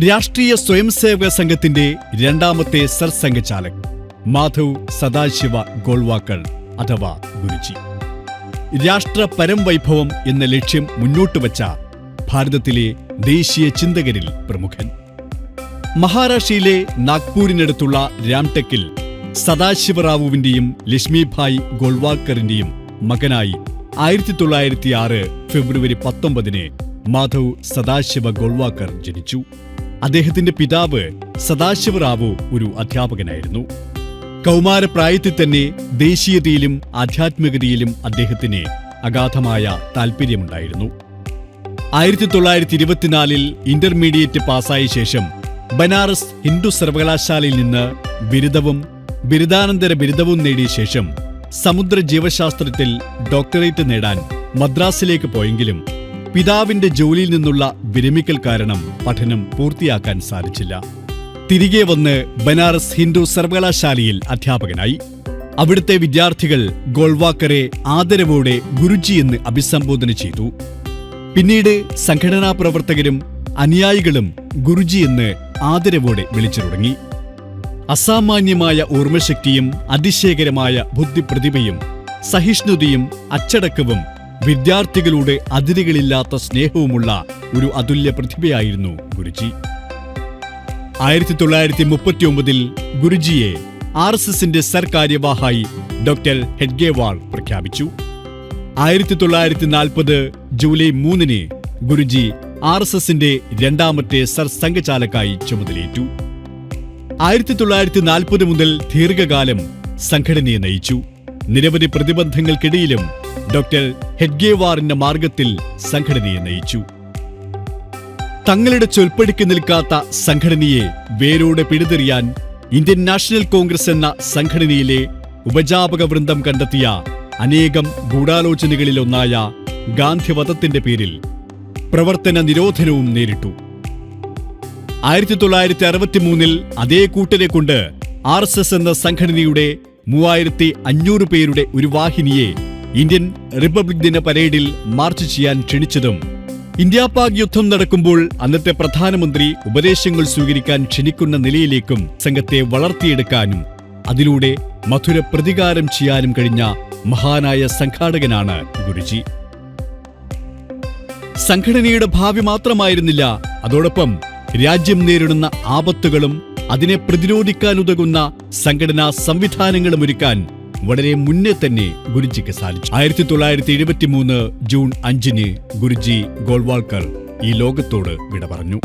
രാഷ്ട്രീയ സ്വയംസേവക സംഘത്തിന്റെ രണ്ടാമത്തെ സർസംഘചാലക് മാധവ് സദാശിവ ഗോൾവാക്കർ അഥവാ ഗുരുജി. രാഷ്ട്ര പരംവൈഭവം എന്ന ലക്ഷ്യം മുന്നോട്ടുവച്ച ഭാരതത്തിലെ ദേശീയ ചിന്തകരിൽ പ്രമുഖൻ. മഹാരാഷ്ട്രയിലെ നാഗ്പൂരിനടുത്തുള്ള രാംടെക്കിൽ സദാശിവറാവുവിന്റെയും ലക്ഷ്മിഭായ് ഗോൾവാക്കറിന്റെയും മകനായി 1906 ഫെബ്രുവരി 19 മാധവ് സദാശിവ ഗോൾവാക്കർ ജനിച്ചു. അദ്ദേഹത്തിന്റെ പിതാവ് സദാശിവറാവു ഒരു അധ്യാപകനായിരുന്നു. കൗമാരപ്രായത്തിൽ തന്നെ ദേശീയതയിലും ആധ്യാത്മികതയിലും അദ്ദേഹത്തിന് അഗാധമായ താൽപര്യമുണ്ടായിരുന്നു. 1924 ഇന്റർമീഡിയറ്റ് പാസായ ശേഷം ബനാറസ് ഹിന്ദു സർവകലാശാലയിൽ നിന്ന് ബിരുദവും ബിരുദാനന്തര ബിരുദവും നേടിയ ശേഷം സമുദ്ര ജീവശാസ്ത്രത്തിൽ ഡോക്ടറേറ്റ് നേടാൻ മദ്രാസിലേക്ക് പോയെങ്കിലും പിതാവിന്റെ ജോലിയിൽ നിന്നുള്ള വിരമിക്കൽ കാരണം പഠനം പൂർത്തിയാക്കാൻ സാധിച്ചില്ല. തിരികെ വന്ന് ബനാറസ് ഹിന്ദു സർവകലാശാലയിൽ അധ്യാപകനായി. അവിടുത്തെ വിദ്യാർത്ഥികൾ ഗോൾവാക്കറെ ആദരവോടെ ഗുരുജി എന്ന് അഭിസംബോധന ചെയ്തു. പിന്നീട് സംഘടനാ പ്രവർത്തകരും അനുയായികളും ഗുരുജി എന്ന് ആദരവോടെ വിളിച്ചു തുടങ്ങി. അസാമാന്യമായ ഓർമ്മശക്തിയും അതിശയകരമായ ബുദ്ധിപ്രതിഭയും സഹിഷ്ണുതയും അച്ചടക്കവും വിദ്യാർത്ഥികളുടെ അതിരുകളില്ലാത്ത സ്നേഹവുമുള്ള ഒരു അതുല്യ പ്രതിഭയായിരുന്നു ഗുരുജി. 1939 ഗുരുജിയെ RSSന്റെ സർകാര്യവാഹായി ഡോക്ടർ ഹെഡ്ഗേവാൾ പ്രഖ്യാപിച്ചു. 1940 ജൂലൈ 3 ഗുരുജി RSSന്റെ രണ്ടാമത്തെ സർസംഘചാലകായി ചുമതലയേറ്റു. 1940 മുതൽ ദീർഘകാലം സംഘടനയെ നയിച്ചു. നിരവധി പ്രതിബന്ധങ്ങൾക്കിടയിലും ഡോക്ടർ ഹെഡ്ഗേവാറിന്റെ മാർഗത്തിൽ സംഘടനയെ നയിച്ചു. തങ്ങളുടെ ചൊൽപ്പടിക്ക് നിൽക്കാത്ത സംഘടനയെ വേരോടെ പിഴുതെറിയാൻ ഇന്ത്യൻ നാഷണൽ കോൺഗ്രസ് എന്ന സംഘടനയിലെ ഉപജാപക വൃന്ദം കണ്ടെത്തിയ അനേകം ഗൂഢാലോചനകളിലൊന്നായ ഗാന്ധിവധത്തിന്റെ പേരിൽ പ്രവർത്തന നിരോധനവും നേരിട്ടു. 1963 അതേ കൂട്ടരെ കൊണ്ട് RSS എന്ന സംഘടനയുടെ 3500 പേരുടെ ഒരു വാഹിനിയെ ഇന്ത്യൻ റിപ്പബ്ലിക് ദിന പരേഡിൽ മാർച്ച് ചെയ്യാൻ ക്ഷണിച്ചതും ഇന്ത്യ പാക് യുദ്ധം നടക്കുമ്പോൾ അന്നത്തെ പ്രധാനമന്ത്രി ഉപദേശങ്ങൾ സ്വീകരിക്കാൻ ക്ഷണിക്കുന്ന നിലയിലേക്കും സംഘത്തെ വളർത്തിയെടുക്കാനും അതിലൂടെ മധുര പ്രതികാരം ചെയ്യാനും കഴിഞ്ഞ മഹാനായ സംഘാടകനാണ് ഗുരുജി. സംഘടനയുടെ ഭാവി മാത്രമായിരുന്നില്ല, അതോടൊപ്പം രാജ്യം നേരിടുന്ന ആപത്തുകളും അതിനെ പ്രതിരോധിക്കാനുതകുന്ന സംഘടനാ സംവിധാനങ്ങളും ഒരുക്കാൻ വളരെ മുന്നേ തന്നെ ഗുരുജിക്ക് സാധിച്ചു. 1973 ജൂൺ 5 ഗുരുജി ഗോൾവാൾക്കർ ഈ ലോകത്തോട് വിട പറഞ്ഞു.